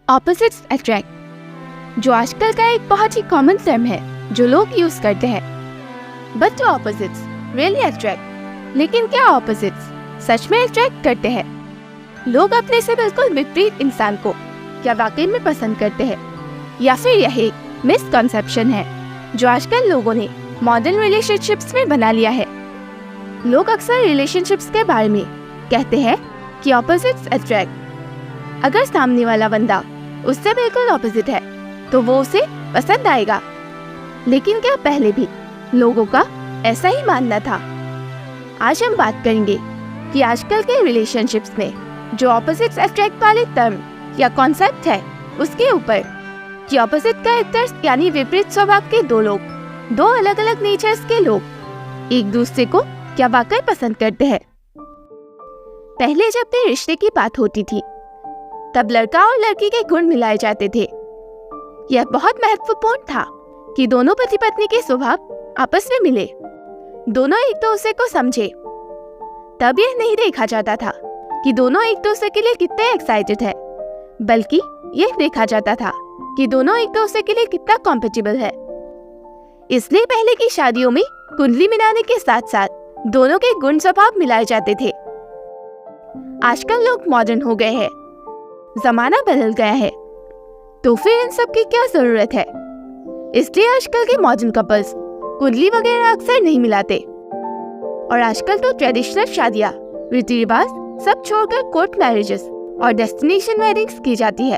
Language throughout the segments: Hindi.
ऑपोजिट्स अट्रैक्ट, जो आजकल का एक बहुत ही कॉमन टर्म है जो लोग यूज करते हैं। But do opposites really attract? लेकिन क्या ऑपोजिट्स सच में अट्रैक्ट करते हैं? लोग अपने से बिल्कुल विपरीत इंसान को क्या वाकई में पसंद करते हैं, या फिर यह एक मिसकंसेप्शन है जो आजकल लोगों ने मॉडर्न रिलेशनशिप्स में बना लिया है? लोग अक्सर रिलेशनशिप्स के बारे में कहते हैं कि ऑपोजिट्स अट्रैक्ट। अगर सामने वाला बंदा उससे बिल्कुल ऑपोजिट है तो वो उसे पसंद आएगा। लेकिन क्या पहले भी लोगों का ऐसा ही मानना था? आज हम बात करेंगे कि आजकल के रिलेशनशिप्स में जो ऑपोजिट्स अट्रैक्ट वाले टर्म या कॉन्सेप्ट है उसके ऊपर, कि ऑपोजिट कैरेक्टर्स यानी विपरीत स्वभाव के दो लोग, दो अलग अलग नेचर्स के लोग एक दूसरे को क्या वाकई पसंद करते हैं। पहले जब भी रिश्ते की बात होती थी तब लड़का और लड़की के गुण मिलाए जाते थे। यह बहुत महत्वपूर्ण था कि दोनों पति पत्नी के स्वभाव आपस में मिले, दोनों एक दूसरे को समझे। तब यह नहीं देखा जाता था कि दोनों एक दूसरे के लिए कितने एक्साइटेड है, बल्कि यह देखा जाता था कि दोनों एक दूसरे के लिए कितना कॉम्पेटिबल है। इसलिए पहले की शादियों में कुंडली मिलाने के साथ साथ दोनों के गुण स्वभाव मिलाए जाते थे। आजकल लोग मॉडर्न हो गए हैं, जमाना बदल गया है, तो फिर इन सब की क्या जरूरत है? इसलिए आजकल के मॉडर्न कपल्स कुंडली वगैरह अक्सर नहीं मिलाते। और आजकल तो ट्रेडिशनल शादियां, रीति रिवाज सब छोड़कर कोर्ट मैरिजेस और डेस्टिनेशन वेडिंग्स की जाती है।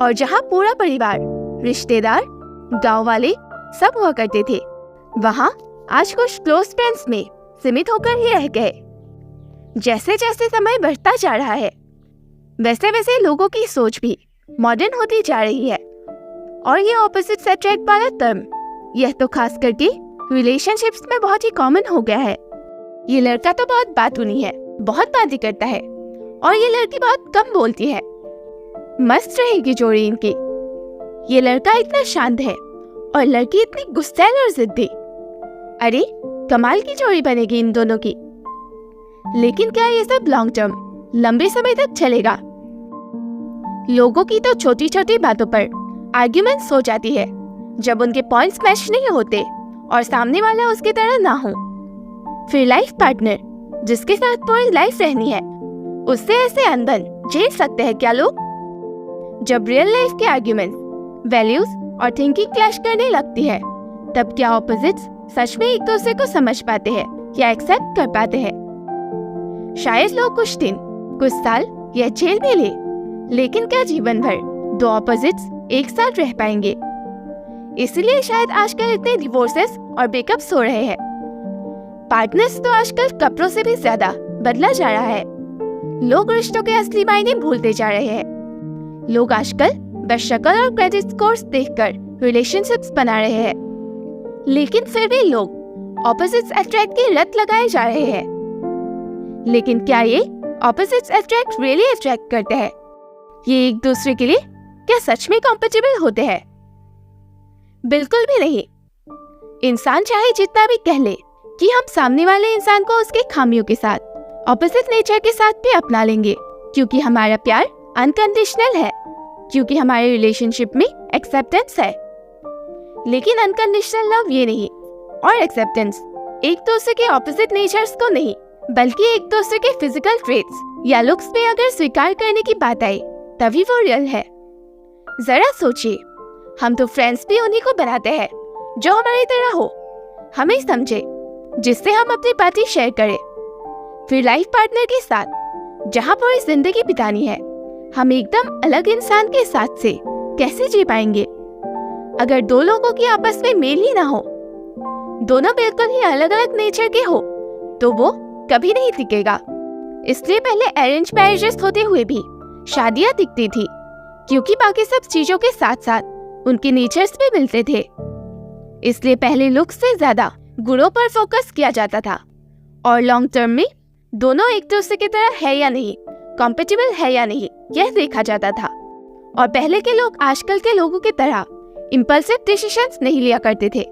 और जहां पूरा परिवार, रिश्तेदार, गांव वाले सब हुआ करते थे, वहां आज कुछ क्लोज फ्रेंड्स में सीमित होकर ही रह गए। जैसे जैसे समय बढ़ता जा रहा है वैसे वैसे लोगों की सोच भी मॉडर्न होती जा रही है। और ये ऑपोजिट्स अट्रैक्ट वाला टर्म, यह तो खास करके रिलेशनशिप्स में बहुत ही कॉमन हो गया है। ये लड़का तो बहुत बातूनी है, बहुत बातें करता है, और ये लड़की बहुत कम बोलती है। मस्त रहेगी जोड़ी इनकी। ये लड़का इतना शांत है और लड़की इतनी गुस्सैल और जिद्दी। अरे कमाल की जोड़ी बनेगी इन दोनों की। लेकिन क्या ये सब लॉन्ग टर्म, लंबे समय तक चलेगा? लोगों की तो छोटी छोटी बातों पर आर्ग्यूमेंट्स हो जाती है जब उनके पॉइंट्स मैच नहीं होते और सामने वाला उसकी तरह ना हो। फिर लाइफ पार्टनर जिसके साथ पूरी लाइफ रहनी है, उससे ऐसे अनबन झेल सकते हैं क्या लोग? जब रियल लाइफ के आर्ग्यूमेंट्स, वैल्यूज और थिंकिंग क्लैश करने लगती है, तब क्या ऑपोजिट्स सच में एक दूसरे को समझ पाते हैं या एक्सेप्ट कर पाते हैं? शायद लोग कुछ दिन, कुछ साल या झेल भी ले, लेकिन क्या जीवन भर दो ऑपोजिट्स एक साथ रह पाएंगे? इसलिए शायद आजकल इतने डिवोर्सेस और ब्रेकअप्स हो रहे हैं। पार्टनर्स तो आजकल कपड़ों से भी ज्यादा बदला जा रहा है। लोग रिश्तों के असली मायने भूलते जा रहे हैं। लोग आजकल बस शक्ल और क्रेडिट स्कोर्स देखकर रिलेशनशिप्स बना रहे हैं। लेकिन फिर भी लोग ऑपोजिट्स अट्रैक्ट की लत लगाए जा रहे हैं। लेकिन क्या ये ऑपोजिट्स अट्रैक्ट रियली अट्रैक्ट करते हैं? ये एक दूसरे के लिए क्या सच में कंपैटिबल होते हैं? बिल्कुल भी नहीं। इंसान चाहे जितना भी कह ले कि हम सामने वाले इंसान को उसके खामियों के साथ, ऑपोजिट नेचर के साथ भी अपना लेंगे, क्योंकि हमारा प्यार अनकंडीशनल है, क्योंकि हमारे रिलेशनशिप में एक्सेप्टेंस है। लेकिन अनकंडीशनल लव ये नहीं, और एक्सेप्टेंस एक दूसरे के ऑपोजिट नेचर्स को नहीं, बल्कि एक दूसरे के फिजिकल ट्रेट्स या लुक्स पे अगर स्वीकार करने की बात आए तभी वो रियल है। जरा सोचिए, हम तो फ्रेंड्स भी उन्हीं को बनाते हैं जो हमारी तरह हो, हमें समझे, जिससे हम अपनी बातें शेयर करें। फिर लाइफ पार्टनर के साथ जहाँ पूरी जिंदगी बितानी है, हम एकदम अलग इंसान के साथ से कैसे जी पाएंगे? अगर दो लोगों की आपस में मेल ही ना हो, दोनों बिल्कुल ही अलग अलग नेचर के हो, तो वो कभी नहीं टिकेगा। इसलिए पहले अरेंज मैरिजेस होते हुए भी शादियां दिखती थी, क्योंकि बाकी सब चीजों के साथ साथ उनके नेचर्स भी मिलते थे। इसलिए पहले लुक्स से ज्यादा गुणों पर फोकस किया जाता था, और लॉन्ग टर्म में दोनों एक दूसरे की तरह है या नहीं, कॉम्पेटिबल है या नहीं, यह देखा जाता था। और पहले के लोग आजकल के लोगों की तरह इम्पल्सिव डिसीजंस नहीं लिया करते थे।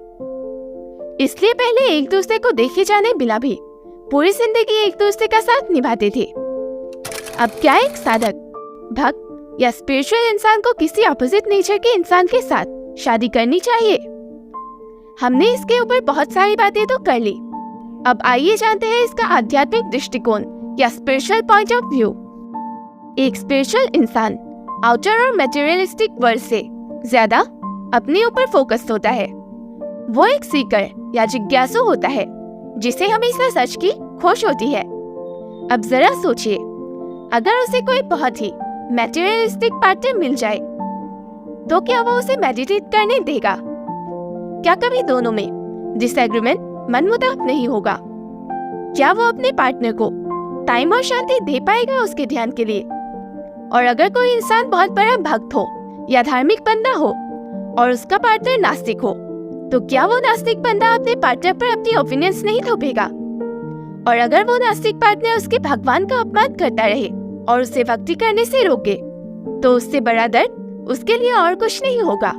इसलिए पहले एक दूसरे को देखे जाने बिना भी पूरी जिंदगी एक दूसरे का साथ निभाते थे। अब क्या एक साधक, भक्त या स्पिरिचुअल इंसान को किसी अपोजिट नेचर के इंसान के साथ शादी करनी चाहिए? हमने इसके ऊपर बहुत सारी बातें तो कर ली। अब आइए जानते हैं इसका आध्यात्मिक दृष्टिकोण या स्पिरिचुअल पॉइंट ऑफ व्यू। एक स्पिरिचुअल इंसान आउटर और मटेरियलिस्टिक वर्ल्ड से ज्यादा अपने ऊपर फोकस्ड होता है। वो एक सीकर या जिज्ञासु होता है जिसे हमेशा सच की खोज होती है। अब जरा सोचिए, अगर उसे कोई बहुत ही मटेरियलिस्टिक पार्टनर मिल जाए तो क्या वो उसे मेडिटेट करने देगा? क्या कभी दोनों में डिसएग्रीमेंट मनमुटाव नहीं होगा? क्या वो अपने पार्टनर को टाइम और शांति दे पाएगा उसके ध्यान के लिए? और अगर कोई इंसान बहुत बड़ा भक्त हो या धार्मिक बंदा हो और उसका पार्टनर नास्तिक हो, तो क्या वो नास्तिक बंदा अपने पार्टनर पर अपनी ओपिनियंस नहीं थोपेगा? और अगर वो नास्तिक पार्टनर उसके भगवान का अपमान करता रहे और उसे भक्ति करने से रोके, तो उससे बड़ा दर्द उसके लिए और कुछ नहीं होगा।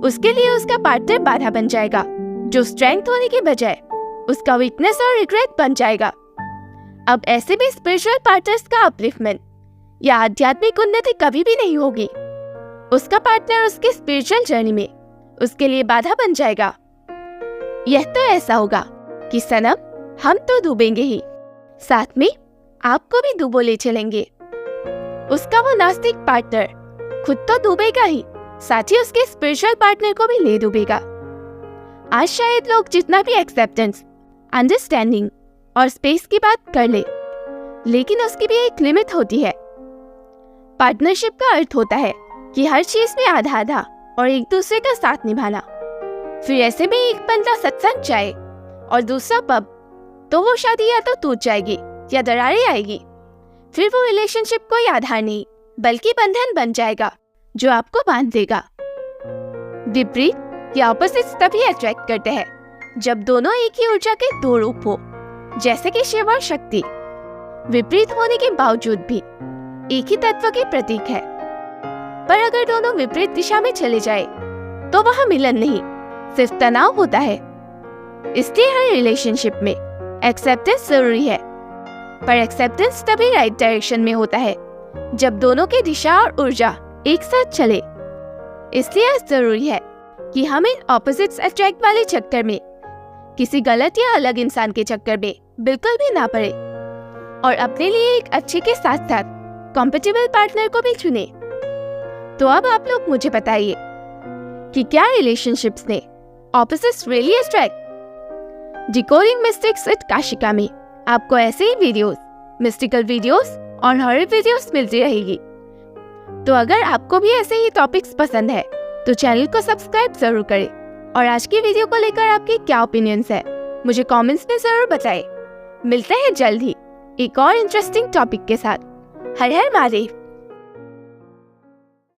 उसके लिए उसका पार्टनर बाधा बन जाएगा, जो स्ट्रेंथ होने के बजाय उसका वीकनेस और रिग्रेट बन जाएगा। अब ऐसे भी स्पिरिचुअल पार्टनर्स का अपलिफ्टमेंट या आध्यात्मिक उन्नति कभी भी नहीं होगी। उसका पार्टनर उसके स्पिरिचुअल जर्नी में उसके लिए बाधा बन जाएगा। यह तो ऐसा होगा कि सनम, हम तो डूबेंगे ही, साथ में आपको भी डूबो ले चलेंगे। उसका वो नास्तिक पार्टनर खुद तो डूबेगा ही, साथ ही उसके स्पिरिचुअल पार्टनर को भी ले डूबेगा। आज शायद लोग जितना भी एक्सेप्टेंस, अंडरस्टैंडिंग और स्पेस की बात कर ले, लेकिन उसकी भी एक लिमिट होती है। पार्टनरशिप का अर्थ होता है कि हर चीज में आधा आधा और एक दूसरे का साथ निभाना। फिर ऐसे में एक बंदा सत्संग जाए और दूसरा पब, तो वो शादी या तो टूट जाएगी या दरारें आएगी। फिर वो रिलेशनशिप कोई आधार नहीं बल्कि बंधन बन जाएगा जो आपको बांध देगा। विपरीत या ऑपोजिट्स तभी अट्रैक्ट करते हैं जब दोनों एक ही ऊर्जा के दो रूप हो, जैसे कि शिव और शक्ति। विपरीत होने के बावजूद भी एक ही तत्व के प्रतीक है, पर अगर दोनों विपरीत दिशा में चले जाए तो वह मिलन नहीं, सिर्फ तनाव होता है। इसलिए हर रिलेशनशिप में एक्सेप्टेंस जरूरी है, पर एक्सेप्टेंस तभी राइट डायरेक्शन में होता है जब दोनों की दिशा और ऊर्जा एक साथ चले। इसलिए जरूरी है कि हम इन ऑपोजिट्स अट्रैक्ट वाले चक्कर में, किसी गलत या अलग इंसान के चक्कर में बिल्कुल भी ना पड़े और अपने लिए एक अच्छे के साथ साथ कॉम्पेटिबल पार्टनर को भी चुने। तो अब आप लोग मुझे बताइए कि क्या रिलेशनशिप्स ने opposites really attract? Decoding mystics with Kashika में आपको ऐसे ही वीडियोस, मिस्टिकल वीडियोस और हॉरर वीडियोस मिलती रहेगी। तो अगर आपको भी ऐसे ही टॉपिक्स पसंद है तो चैनल को सब्सक्राइब जरूर करें और आज की वीडियो को लेकर आपके क्या ओपिनियंस है मुझे कमेंट्स में जरूर बताएं। मिलते हैं जल्द ही एक और इंटरेस्टिंग टॉपिक के साथ। हर हर महादेव।